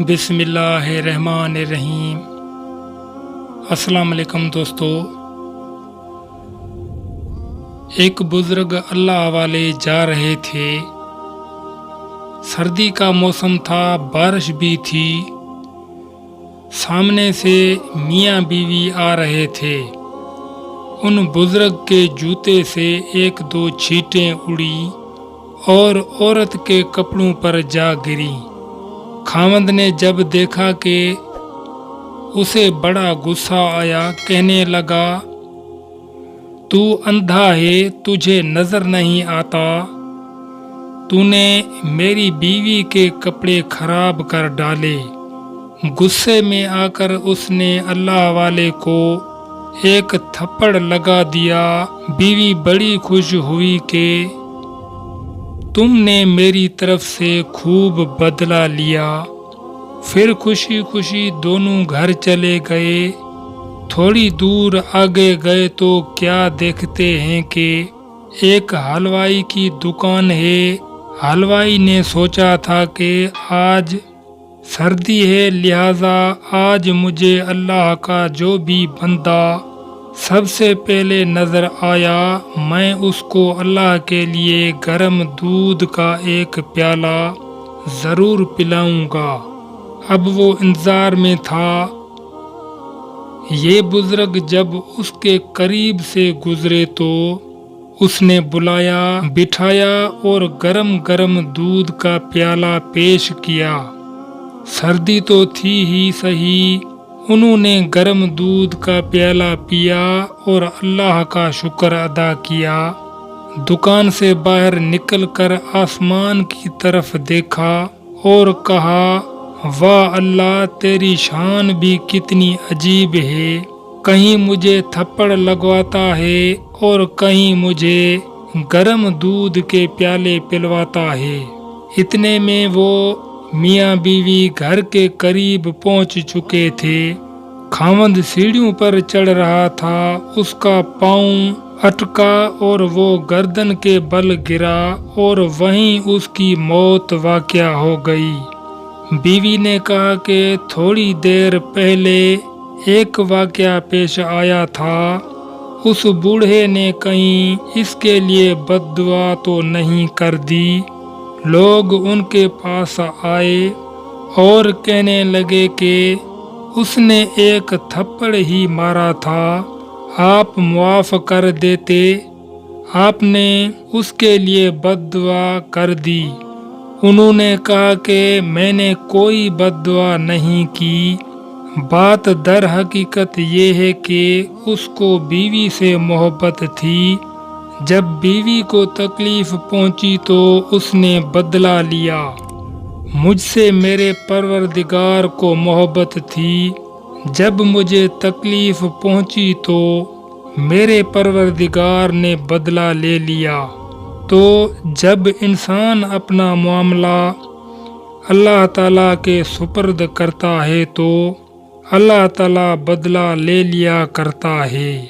بسم اللہ الرحمن الرحیم۔ السلام علیکم دوستو۔ ایک بزرگ اللہ والے جا رہے تھے۔ سردی کا موسم تھا، بارش بھی تھی۔ سامنے سے میاں بیوی آ رہے تھے۔ ان بزرگ کے جوتے سے ایک دو چھینٹیں اڑی اور عورت کے کپڑوں پر جا گری۔ خاوند نے جب دیکھا کہ اسے بڑا غصہ آیا، کہنے لگا، تو اندھا ہے، تجھے نظر نہیں آتا؟ تو نے میری بیوی کے کپڑے خراب کر ڈالے۔ غصے میں آ کر اس نے اللہ والے کو ایک تھپڑ لگا دیا۔ بیوی بڑی خوش ہوئی کہ تم نے میری طرف سے خوب بدلہ لیا۔ پھر خوشی خوشی دونوں گھر چلے گئے۔ تھوڑی دور آگے گئے تو کیا دیکھتے ہیں کہ ایک حلوائی کی دکان ہے۔ حلوائی نے سوچا تھا کہ آج سردی ہے، لہذا آج مجھے اللہ کا جو بھی بندہ سب سے پہلے نظر آیا، میں اس کو اللہ کے لیے گرم دودھ کا ایک پیالہ ضرور پلاؤں گا۔ اب وہ انتظار میں تھا۔ یہ بزرگ جب اس کے قریب سے گزرے تو اس نے بلایا، بٹھایا اور گرم گرم دودھ کا پیالہ پیش کیا۔ سردی تو تھی ہی صحیح، انہوں نے گرم دودھ کا پیالہ پیا اور اللہ کا شکر ادا کیا۔ دکان سے باہر نکل کر آسمان کی طرف دیکھا اور کہا، واہ اللہ، تیری شان بھی کتنی عجیب ہے، کہیں مجھے تھپڑ لگواتا ہے اور کہیں مجھے گرم دودھ کے پیالے پلواتا ہے۔ اتنے میں وہ میاں بیوی گھر کے قریب پہنچ چکے تھے۔ خاوند سیڑھیوں پر چڑھ رہا تھا، اس کا پاؤں اٹکا اور وہ گردن کے بل گرا اور وہیں اس کی موت واقع ہو گئی۔ بیوی نے کہا کہ تھوڑی دیر پہلے ایک واقعہ پیش آیا تھا، اس بوڑھے نے کہیں اس کے لیے بد دعا تو نہیں کر دی؟ لوگ ان کے پاس آئے اور کہنے لگے کہ اس نے ایک تھپڑ ہی مارا تھا، آپ معاف کر دیتے، آپ نے اس کے لیے بد دعا کر دی۔ انہوں نے کہا کہ میں نے کوئی بد دعا نہیں کی، بات در حقیقت یہ ہے کہ اس کو بیوی سے محبت تھی، جب بیوی کو تکلیف پہنچی تو اس نے بدلہ لیا۔ مجھ سے میرے پروردگار کو محبت تھی، جب مجھے تکلیف پہنچی تو میرے پروردگار نے بدلہ لے لیا۔ تو جب انسان اپنا معاملہ اللہ تعالیٰ کے سپرد کرتا ہے تو اللہ تعالیٰ بدلہ لے لیا کرتا ہے۔